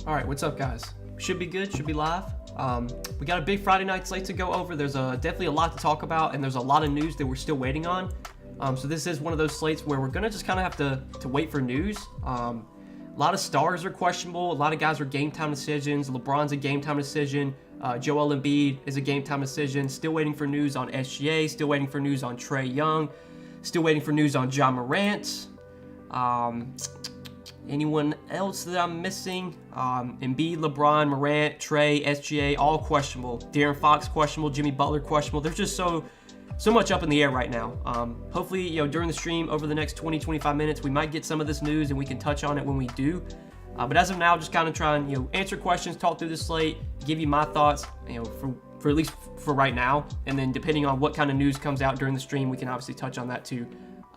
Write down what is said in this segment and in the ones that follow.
All right, what's up, guys? Should be good, should be live. We got a big Friday night slate to go over. There's definitely a lot to talk about, and there's a lot of news that we're still waiting on. So this is one of those slates where we're gonna just kind of have to wait for news. A lot of stars are questionable. A lot of guys are game time decisions. LeBron's a game time decision. Joel Embiid is a game time decision. Still waiting for news on SGA. Still waiting for news on Trae Young. Still waiting for news on Ja Morant. Anyone else that I'm missing? Embiid, LeBron, Morant, Trae, SGA, all questionable. De'Aaron Fox questionable. Jimmy Butler questionable. There's just so much up in the air right now. Hopefully, during the stream over the next 20-25 minutes, we might get some of this news and we can touch on it when we do. But as of now, just kind of try and answer questions, talk through the slate, give you my thoughts, for at least for right now. And then depending on what kind of news comes out during the stream, we can obviously touch on that too.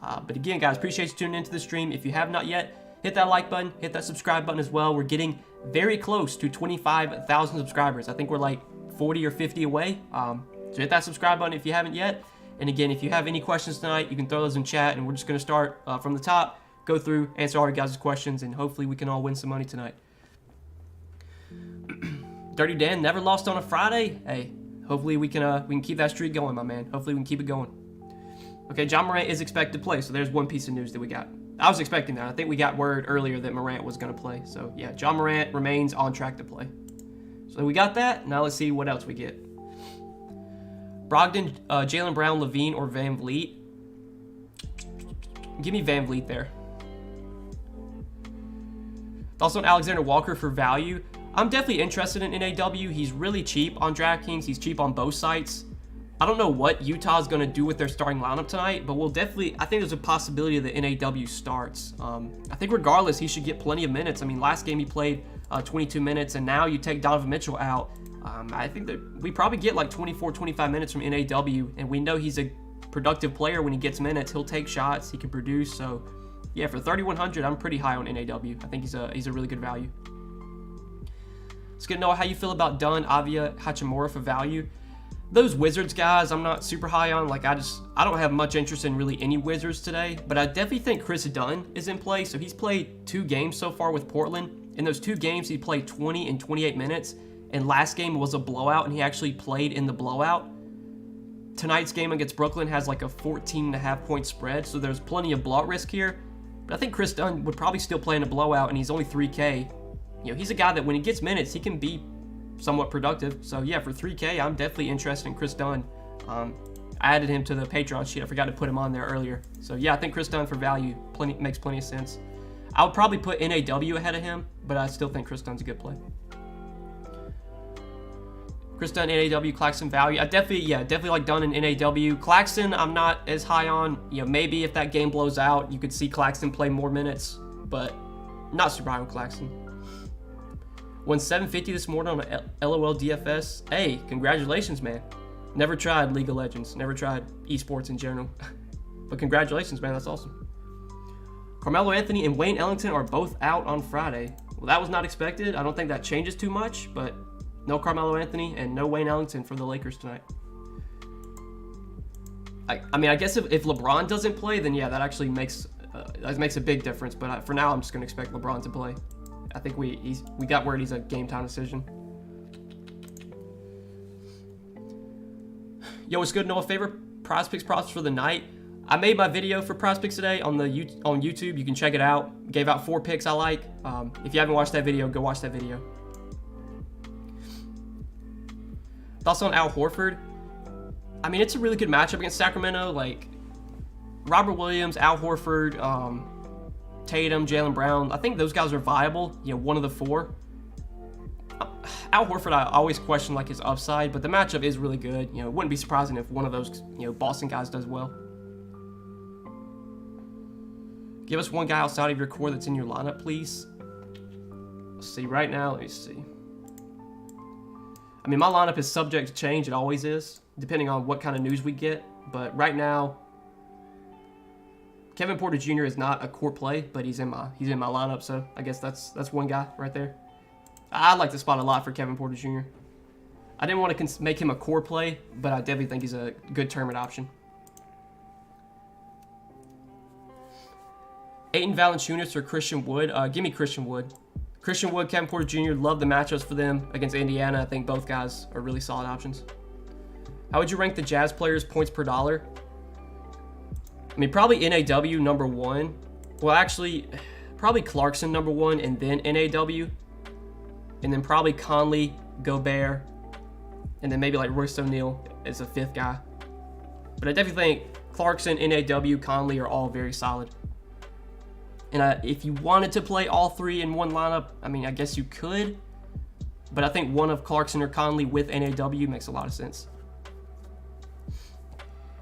But again, guys, appreciate you tuning into the stream. If you have not yet, hit that like button, hit that subscribe button as well. We're getting very close to 25,000 subscribers. I think we're like 40 or 50 away. So hit that subscribe button if you haven't yet. And again, if you have any questions tonight, you can throw those in chat, and we're just going to start from the top, go through, answer all your guys' questions, and hopefully we can all win some money tonight. Dirty Dan never lost on a Friday. Hey, hopefully we can keep that streak going, my man. Hopefully we can keep it going. Okay, Ja Morant is expected to play, so there's one piece of news that we got. I was expecting that. I think we got word earlier that Morant was going to play. So, yeah, Ja Morant remains on track to play. So we got that. Now let's see what else we get. Brogdon, Jaylen Brown, Levine, or Van Vliet? Give me Van Vliet there. Also, Alexander Walker for value. I'm definitely interested in NAW. He's really cheap on Draftkings. He's cheap on both sites. I don't know what Utah's going to do with their starting lineup tonight, but I think there's a possibility that NAW starts. I think regardless, he should get plenty of minutes. I mean, last game he played 22 minutes, and now you take Donovan Mitchell out. I think that we probably get like 24, 25 minutes from NAW, and we know he's a productive player when he gets minutes. He'll take shots, he can produce. So, yeah, for 3,100, I'm pretty high on NAW. I think he's a really good value. Let's get to know how you feel about Dunn, Avia, Hachimura for value. Those Wizards guys, I'm not super high on. Like, I don't have much interest in really any Wizards today, but I definitely think Chris Dunn is in play. So he's played 2 games so far with Portland. In those 2 games, he played 20 and 28 minutes, and last game was a blowout, and he actually played in the blowout. Tonight's game against Brooklyn has like a 14.5 point spread, so there's plenty of blowout risk here. But I think Chris Dunn would probably still play in a blowout, and he's only 3K. He's a guy that when he gets minutes, he can be somewhat productive. So yeah, for 3K, I'm definitely interested in Chris Dunn. I added him to the Patreon sheet. I forgot to put him on there earlier. So yeah, I think Chris Dunn for value makes plenty of sense. I would probably put NAW ahead of him, but I still think Chris Dunn's a good play. Chris Dunn, NAW, Claxton value. I definitely like Dunn and NAW. Claxton, I'm not as high on. You know, maybe if that game blows out, you could see Claxton play more minutes, but not super high on Claxton. Won 750 this morning on a LOL DFS. Hey, congratulations, man. Never tried League of Legends. Never tried esports in general. But congratulations, man. That's awesome. Carmelo Anthony and Wayne Ellington are both out on Friday. Well, that was not expected. I don't think that changes too much, but no Carmelo Anthony and no Wayne Ellington for the Lakers tonight. I mean, I guess if LeBron doesn't play, then yeah, that actually makes a big difference. But for now, I'm just going to expect LeBron to play. I think we got word he's a game time decision. Yo, what's good, Noah? Favorite prize picks props for the night? I made my video for prize picks today on YouTube. You can check it out. Gave out 4 picks I like. If you haven't watched that video, go watch that video. Thoughts on Al Horford? I mean, it's a really good matchup against Sacramento. Like Robert Williams, Al Horford, Tatum, Jaylen Brown. I think those guys are viable. You know, one of the 4. Al Horford, I always question like his upside, but the matchup is really good. You know, it wouldn't be surprising if one of those Boston guys does well. Give us one guy outside of your core that's in your lineup, please. Let's see right now. Let me see. I mean, my lineup is subject to change. It always is, depending on what kind of news we get. But right now, Kevin Porter Jr. is not a core play, but he's in my lineup. So I guess that's one guy right there. I like the spot a lot for Kevin Porter Jr. I didn't want to make him a core play, but I definitely think he's a good tournament option. Ayton Valanciunas or Christian Wood? Give me Christian Wood. Christian Wood, Kevin Porter Jr., love the matchups for them against Indiana. I think both guys are really solid options. How would you rank the Jazz players points per dollar? I mean, probably NAW number 1. Well, actually, probably Clarkson number 1 and then NAW. And then probably Conley, Gobert, and then maybe like Royce O'Neal as a 5th guy. But I definitely think Clarkson, NAW, Conley are all very solid. And if you wanted to play all 3 in one lineup, I mean, I guess you could. But I think one of Clarkson or Conley with NAW makes a lot of sense.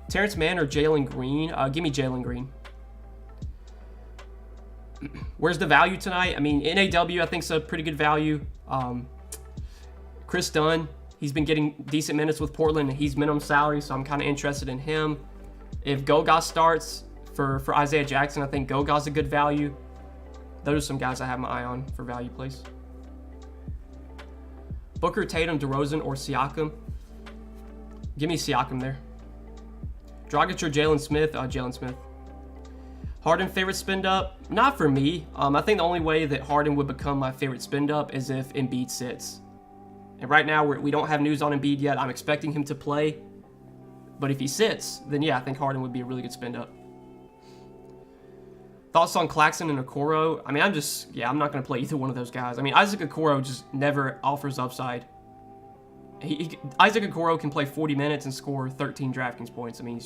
Terrence Mann or Jalen Green? Give me Jalen Green. Where's the value tonight? I mean, NAW I think is a pretty good value. Chris Dunn, he's been getting decent minutes with Portland, and he's minimum salary, so I'm kind of interested in him. If Goga starts for Isaiah Jackson, I think Goga's a good value. Those are some guys I have my eye on for value plays. Booker, Tatum, DeRozan, or Siakam? Give me Siakam there. Dragic or Jalen Smith? Jalen Smith. Harden favorite spin up? Not for me. I think the only way that Harden would become my favorite spin up is if Embiid sits. And right now we don't have news on Embiid yet. I'm expecting him to play. But if he sits, then yeah, I think Harden would be a really good spin up. Thoughts on Claxton and Okoro? I mean, I'm not going to play either one of those guys. I mean, Isaac Okoro just never offers upside. Isaac Okoro can play 40 minutes and score 13 Draftkings points. I mean,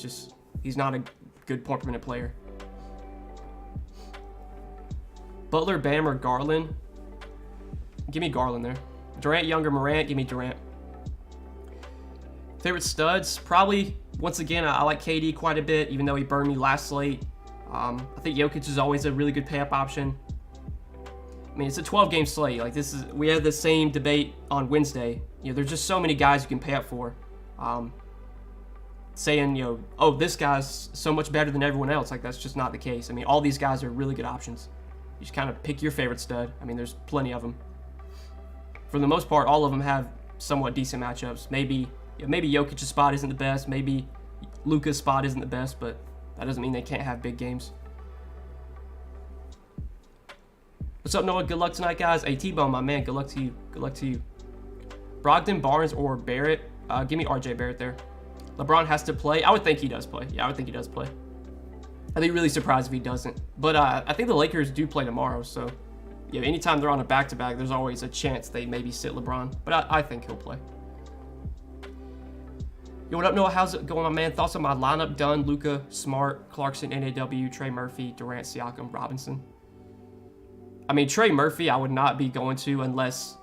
he's not a good point per minute player. Butler, Bam, or Garland? Give me Garland there. Durant, Younger, Morant? Give me Durant. Favorite studs? Probably, once again, I like KD quite a bit, even though he burned me last slate. I think Jokic is always a really good pay-up option. I mean, it's a 12-game slate. Like we had the same debate on Wednesday. You know, there's just so many guys you can pay up for. Saying, oh, this guy's so much better than everyone else. Like, that's just not the case. I mean, all these guys are really good options. You just kind of pick your favorite stud. I mean, there's plenty of them. For the most part, all of them have somewhat decent matchups. Maybe Jokic's spot isn't the best. Maybe Luka's spot isn't the best, but that doesn't mean they can't have big games. What's up, Noah? Good luck tonight, guys. Hey, T-Bone, my man. Good luck to you. Good luck to you. Brogdon, Barnes, or Barrett? Give me RJ Barrett there. LeBron has to play. I would think he does play. Yeah, I would think he does play. I'd be really surprised if he doesn't. But I think the Lakers do play tomorrow, so yeah, anytime they're on a back-to-back, there's always a chance they maybe sit LeBron. But I think he'll play. Yo, what up, Noah? How's it going on, man? Thoughts on my lineup? Dunn, Luka, Smart, Clarkson, NAW, Trey Murphy, Durant, Siakam, Robinson. I mean, Trey Murphy I would not be going to unless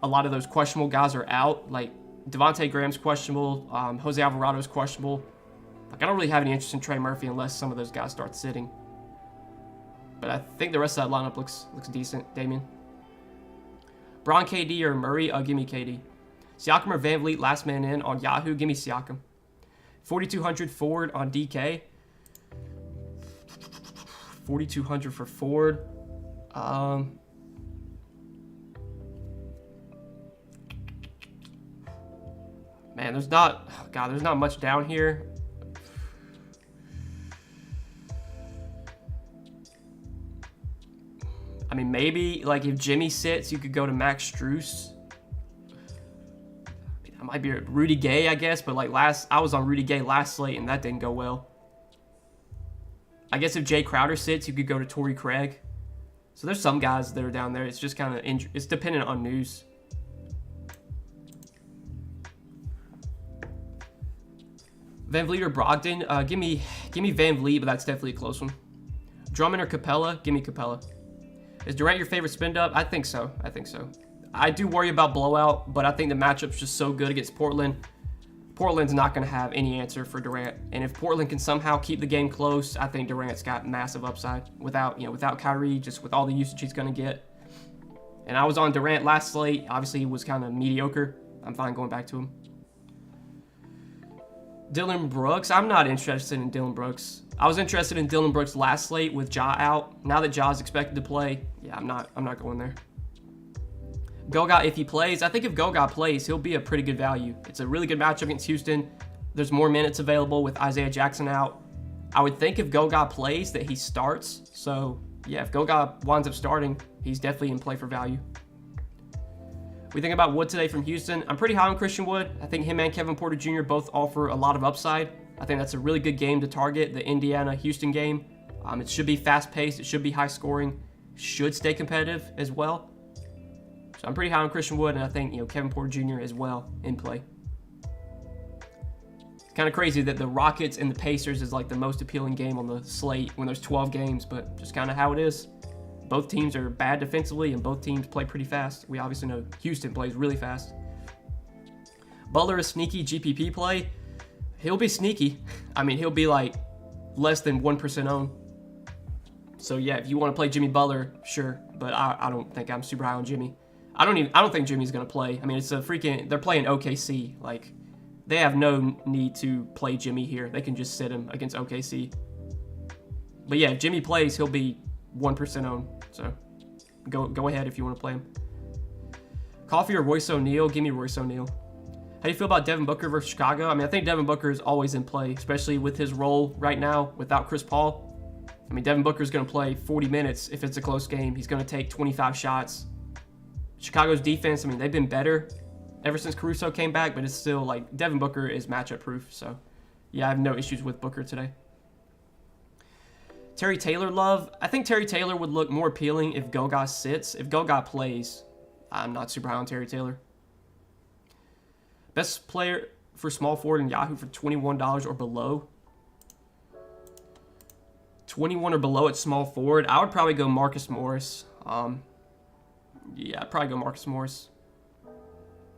a lot of those questionable guys are out. Like, Devontae Graham's questionable. Jose Alvarado's questionable. Like, I don't really have any interest in Trey Murphy unless some of those guys start sitting. But I think the rest of that lineup looks decent. Damian. Braun, KD, or Murray? Give me KD. Siakam or Van Vliet, last man in on Yahoo. Give me Siakam. 4,200 Ford on DK. 4,200 for Ford. Man, there's not much down here. I mean, maybe like if Jimmy sits, you could go to Max Strus. That might be Rudy Gay, I guess, but like I was on Rudy Gay last slate and that didn't go well. I guess if Jay Crowder sits, you could go to Torrey Craig. So there's some guys that are down there. It's just kind of it's dependent on news. Van Vliet or Brogdon? Give me Van Vliet, but that's definitely a close one. Drummond or Capella? Give me Capella. Is Durant your favorite spin up? I think so. I do worry about blowout, but I think the matchup's just so good against Portland. Portland's not going to have any answer for Durant, and if Portland can somehow keep the game close, I think Durant's got massive upside. Without Kyrie, just with all the usage he's going to get. And I was on Durant last slate. Obviously, he was kind of mediocre. I'm fine going back to him. Dylan Brooks. I'm not interested in Dylan Brooks. I was interested in Dylan Brooks last slate with Ja out. Now that Ja's expected to play, yeah, I'm not going there. Goga, if he plays, I think if Goga plays, he'll be a pretty good value. It's a really good matchup against Houston. There's more minutes available with Isaiah Jackson out. I would think if Goga plays that he starts. So, yeah, if Goga winds up starting, he's definitely in play for value. We think about Wood today from Houston. I'm pretty high on Christian Wood. I think him and Kevin Porter Jr. both offer a lot of upside. I think that's a really good game to target, the Indiana-Houston game. It should be fast-paced. It should be high-scoring. Should stay competitive as well. So I'm pretty high on Christian Wood, and I think Kevin Porter Jr. as well in play. Kind of crazy that the Rockets and the Pacers is like the most appealing game on the slate when there's 12 games, but just kind of how it is. Both teams are bad defensively, and both teams play pretty fast. We obviously know Houston plays really fast. Butler is sneaky GPP play. He'll be sneaky. I mean, he'll be like less than 1% owned. So yeah, if you want to play Jimmy Butler, sure. But I don't think I'm super high on Jimmy. I don't think Jimmy's gonna play. I mean, they're playing OKC. Like, they have no need to play Jimmy here. They can just sit him against OKC. But yeah, if Jimmy plays, he'll be 1% owned. So go ahead if you want to play him. Coffee or Royce O'Neal? Give me Royce O'Neal. How do you feel about Devin Booker versus Chicago? I mean, I think Devin Booker is always in play, especially with his role right now without Chris Paul. I mean, Devin Booker is going to play 40 minutes if it's a close game. He's going to take 25 shots. Chicago's defense, I mean, they've been better ever since Caruso came back, but it's still like Devin Booker is matchup proof. So, yeah, I have no issues with Booker today. Terry Taylor love. I think Terry Taylor would look more appealing if Goga sits. If Goga plays, I'm not super high on Terry Taylor. Best player for small forward in Yahoo for $21 or below. 21 or below at small forward. I would probably go Marcus Morris. Yeah, I'd probably go Marcus Morris.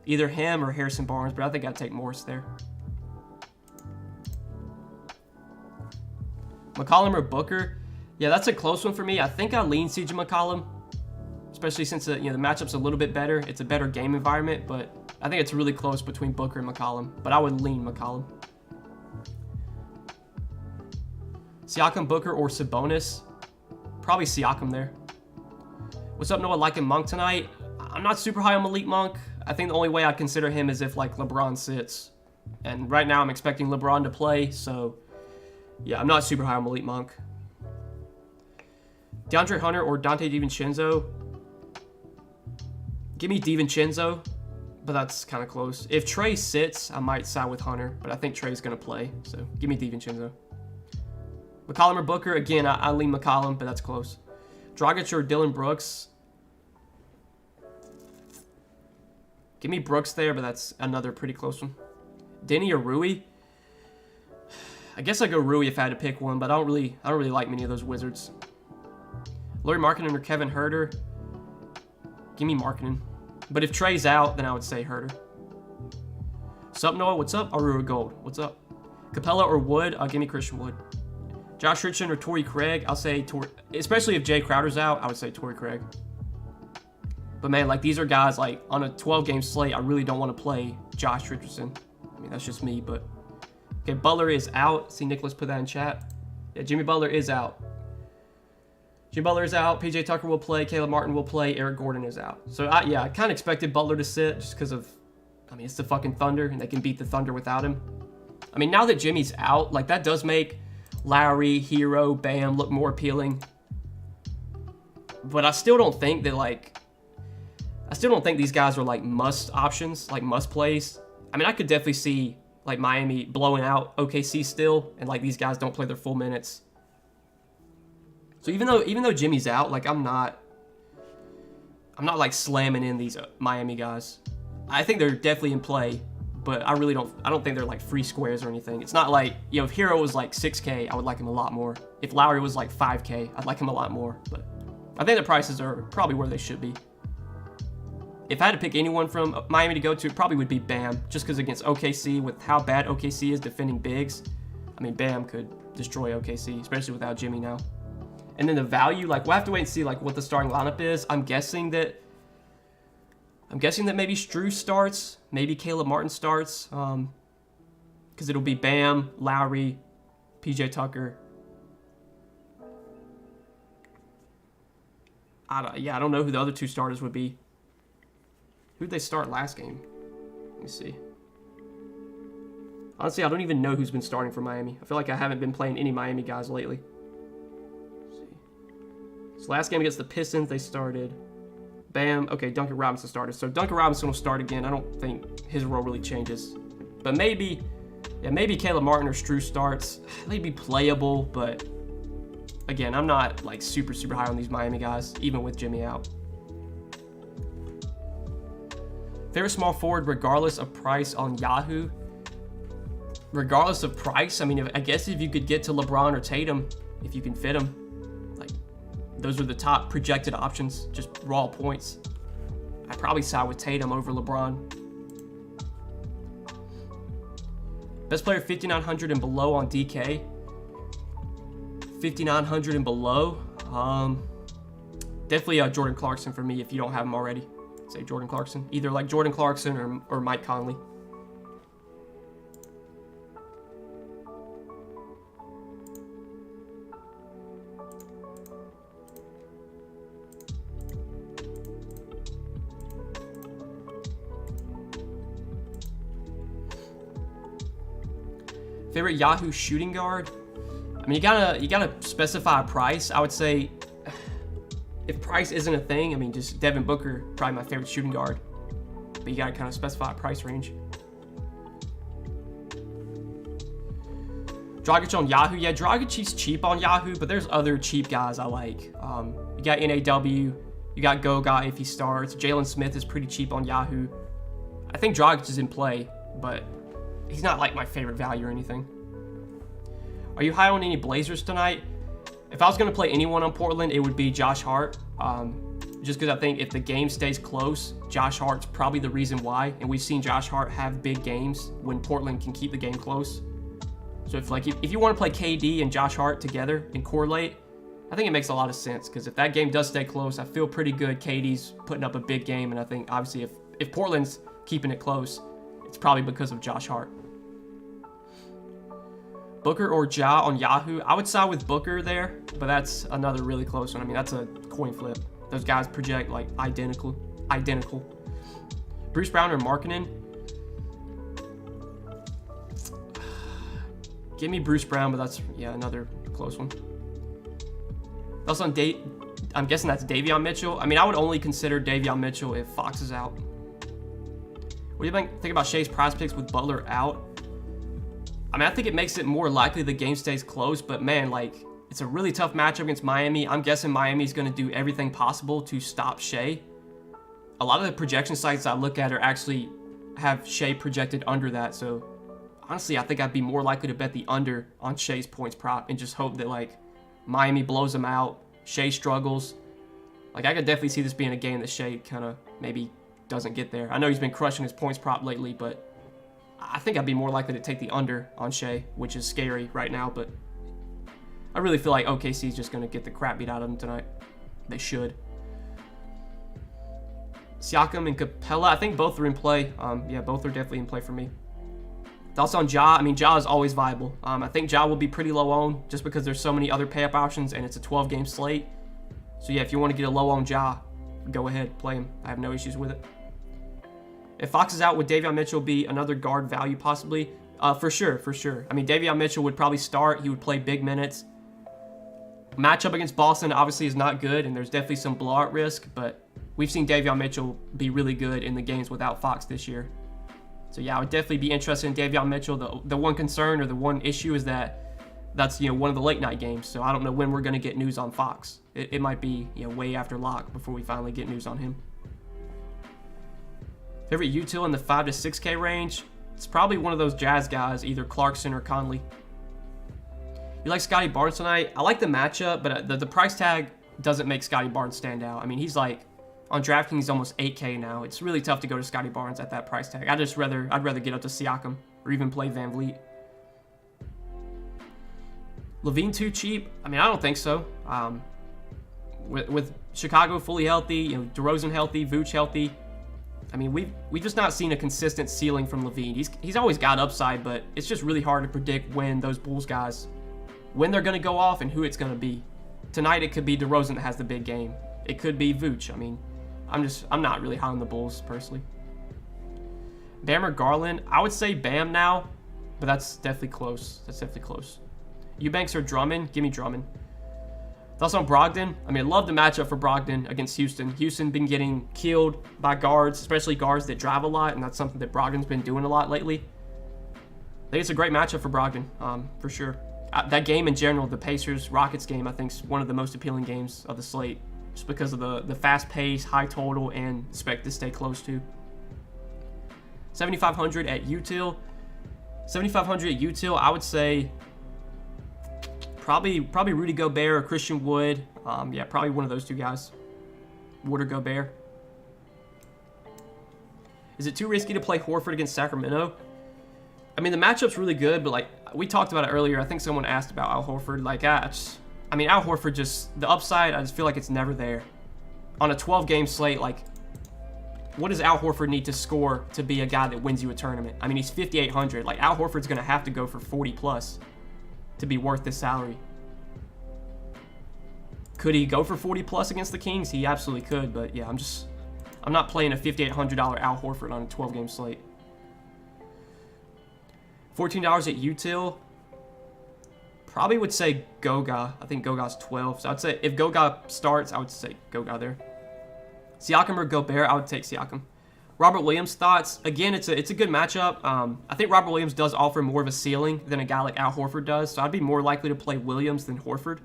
Either him or Harrison Barnes, but I think I'd take Morris there. McCollum or Booker? Yeah, that's a close one for me. I think I lean CJ McCollum, especially since the matchup's a little bit better. It's a better game environment, but I think it's really close between Booker and McCollum. But I would lean McCollum. Siakam, Booker, or Sabonis? Probably Siakam there. What's up, Noah? Liking Monk tonight? I'm not super high on Malik Monk. I think the only way I'd consider him is if like LeBron sits. And right now I'm expecting LeBron to play, so yeah, I'm not super high on Malik Monk. DeAndre Hunter or Dante DiVincenzo? Give me DiVincenzo, but that's kind of close. If Trey sits, I might side with Hunter, but I think Trey's going to play, so give me DiVincenzo. McCollum or Booker? Again, I lean McCollum, but that's close. Dragic or Dylan Brooks? Give me Brooks there, but that's another pretty close one. Denny or Rui? I guess I go Rui if I had to pick one, but I don't really like many of those Wizards. Lauri Markkanen or Kevin Huerter? Give me Markkanen. But if Trey's out, then I would say Huerter. Sup, Noah? What's up? Aurora Gold. What's up? Capella or Wood? Give me Christian Wood. Josh Richardson or Torrey Craig? I'll say Torrey. Especially if Jay Crowder's out, I would say Torrey Craig. But man, like, these are guys, like, on a 12-game slate, I really don't want to play Josh Richardson. I mean, that's just me, but... Okay, Butler is out. See Nicholas put that in chat. Yeah, Jimmy Butler is out. Jimmy Butler is out. PJ Tucker will play. Caleb Martin will play. Eric Gordon is out. So, yeah, I kind of expected Butler to sit just because of... I mean, it's the fucking Thunder, and they can beat the Thunder without him. I mean, now that Jimmy's out, like, that does make Lowry, Hero, Bam look more appealing. But I still don't think that, like... I still don't think these guys are, like, must options, like, must plays. I mean, I could definitely see, like, Miami blowing out OKC still, and, like, these guys don't play their full minutes. So even though Jimmy's out, like, I'm not, like, slamming in these Miami guys. I think they're definitely in play, but I don't think they're, like, free squares or anything. It's not like, you know, if Hero was, like, 6K, I would like him a lot more. If Lowry was, like, 5K, I'd like him a lot more. But I think the prices are probably where they should be. If I had to pick anyone from Miami to go to, it probably would be Bam, just because against OKC, with how bad OKC is defending bigs, I mean, Bam could destroy OKC, especially without Jimmy now. And then the value, like, we'll have to wait and see, like, what the starting lineup is. I'm guessing that maybe Strus starts, maybe Caleb Martin starts, because it'll be Bam, Lowry, PJ Tucker. I don't know who the other two starters would be. Who'd they start last game? Let me see. Honestly, I don't even know who's been starting for Miami. I feel like I haven't been playing any Miami guys lately. Let's see. So last game against the Pistons, they started. Bam. Okay, Duncan Robinson started. So Duncan Robinson will start again. I don't think his role really changes. But maybe Caleb Martin or Strus starts. They'd be playable, but again, I'm not, like, super high on these Miami guys, even with Jimmy out. Favorite small forward regardless of price on Yahoo. Regardless of price, I mean, I guess if you could get to LeBron or Tatum, if you can fit them, like, those are the top projected options, just raw points. I'd probably side with Tatum over LeBron. Best player 5,900 and below on DK. 5,900 and below. Definitely Jordan Clarkson for me if you don't have him already. Say Jordan Clarkson. Either like Jordan Clarkson or Mike Conley. Favorite Yahoo shooting guard? I mean, you gotta specify a price. I would say, if price isn't a thing, I mean, just Devin Booker, probably my favorite shooting guard. But you gotta kind of specify a price range. Dragic on Yahoo. Yeah, Dragic is cheap on Yahoo, but there's other cheap guys I like. You got NAW, you got Goga if he starts. Jalen Smith is pretty cheap on Yahoo. I think Dragic is in play, but he's not like my favorite value or anything. Are you high on any Blazers tonight? If I was going to play anyone on Portland, it would be Josh Hart. Just because I think if the game stays close, Josh Hart's probably the reason why. And we've seen Josh Hart have big games when Portland can keep the game close. So if you want to play KD and Josh Hart together and correlate, I think it makes a lot of sense. Because if that game does stay close, I feel pretty good KD's putting up a big game. And I think, obviously, if Portland's keeping it close, it's probably because of Josh Hart. Booker or Ja on Yahoo. I would side with Booker there, but that's another really close one. I mean, that's a coin flip. Those guys project like identical. Bruce Brown or Markkanen. Give me Bruce Brown, but that's, yeah, another close one. Also on I'm guessing that's Davion Mitchell. I mean, I would only consider Davion Mitchell if Fox is out. What do you think about Shea's prize picks with Butler out? I mean, I think it makes it more likely the game stays close, but man, like, it's a really tough matchup against Miami. I'm guessing Miami's going to do everything possible to stop Shea. A lot of the projection sites I look at are actually have Shea projected under that, so honestly, I think I'd be more likely to bet the under on Shea's points prop and just hope that, like, Miami blows them out, Shea struggles. Like, I could definitely see this being a game that Shea kind of maybe doesn't get there. I know he's been crushing his points prop lately, but I think I'd be more likely to take the under on Shea, which is scary right now, but I really feel like OKC is just going to get the crap beat out of them tonight. They should. Siakam and Capella, I think both are in play. Yeah, both are definitely in play for me. Thoughts on Ja? I mean, Ja is always viable. I think Ja will be pretty low owned just because there's so many other pay-up options and it's a 12-game slate. So yeah, if you want to get a low on Ja, go ahead, play him. I have no issues with it. If Fox is out, would Davion Mitchell be another guard value possibly? For sure, for sure. I mean, Davion Mitchell would probably start. He would play big minutes. Matchup against Boston obviously is not good, and there's definitely some blowout risk, but we've seen Davion Mitchell be really good in the games without Fox this year. So yeah, I would definitely be interested in Davion Mitchell. The one concern or the one issue is that that's, one of the late night games, so I don't know when we're going to get news on Fox. It might be, way after lock before we finally get news on him. Favorite util in the 5 to 6K range? It's probably one of those Jazz guys, either Clarkson or Conley. You like Scotty Barnes tonight? I like the matchup, but the price tag doesn't make Scotty Barnes stand out. I mean, he's like, on DraftKings, he's almost 8K now. It's really tough to go to Scotty Barnes at that price tag. I'd rather get up to Siakam or even play Van Vliet. Levine too cheap? I mean, I don't think so. With Chicago fully healthy, DeRozan healthy, Vooch healthy. I mean, we've just not seen a consistent ceiling from Levine. He's always got upside, but it's just really hard to predict when those Bulls guys, when they're going to go off and who it's going to be. Tonight it could be DeRozan that has the big game. It could be Vooch. I mean, I'm not really high on the Bulls personally. Bam or Garland? I would say Bam now, but that's definitely close. Eubanks or Drummond? Give me Drummond. Thoughts on Brogdon? I mean, I love the matchup for Brogdon against Houston. Houston been getting killed by guards, especially guards that drive a lot, and that's something that Brogdon's been doing a lot lately. I think it's a great matchup for Brogdon, for sure. That game in general, the Pacers-Rockets game, I think is one of the most appealing games of the slate, just because of the fast pace, high total, and expect to stay close to. 7,500 at util. 7,500 at util, I would say probably Rudy Gobert or Christian Wood. Yeah, probably one of those two guys. Wood or Gobert. Is it too risky to play Horford against Sacramento? I mean, the matchup's really good, but like we talked about it earlier. I think someone asked about Al Horford. Like, Al Horford just, the upside, I just feel like it's never there. On a 12-game slate, like, what does Al Horford need to score to be a guy that wins you a tournament? I mean, he's 5,800. Like, Al Horford's going to have to go for 40 plus to be worth this salary. Could he go for 40 plus against the Kings? He absolutely could, but yeah, I'm not playing a $5,800 Al Horford on a 12-game slate. $14 at util. Probably would say Goga. I think Goga's 12. So I'd say if Goga starts, I would say Goga there. Siakam or Gobert, I would take Siakam. Robert Williams thoughts. Again, it's a good matchup. I think Robert Williams does offer more of a ceiling than a guy like Al Horford does. So I'd be more likely to play Williams than Horford.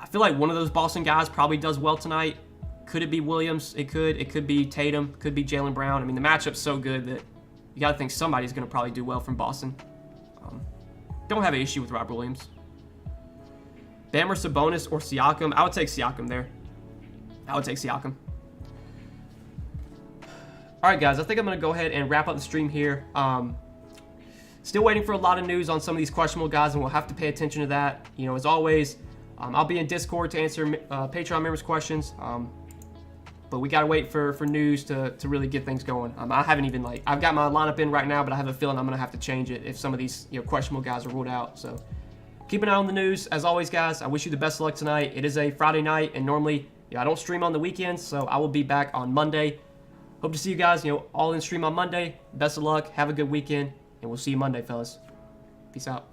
I feel like one of those Boston guys probably does well tonight. Could it be Williams? It could. It could be Tatum. Could be Jaylen Brown. I mean, the matchup's so good that you got to think somebody's going to probably do well from Boston. Don't have an issue with Robert Williams. Bam or Sabonis or Siakam? I would take Siakam there. I would take Siakam. All right, guys. I think I'm going to go ahead and wrap up the stream here. Still waiting for a lot of news on some of these questionable guys, and we'll have to pay attention to that. As always, I'll be in Discord to answer Patreon members' questions. But we got to wait for news to really get things going. I haven't even, I've got my lineup in right now, but I have a feeling I'm going to have to change it if some of these questionable guys are ruled out. So keep an eye on the news. As always, guys, I wish you the best of luck tonight. It is a Friday night, and normally I don't stream on the weekends, so I will be back on Monday. Hope to see you guys, all in stream on Monday. Best of luck. Have a good weekend, and we'll see you Monday, fellas. Peace out.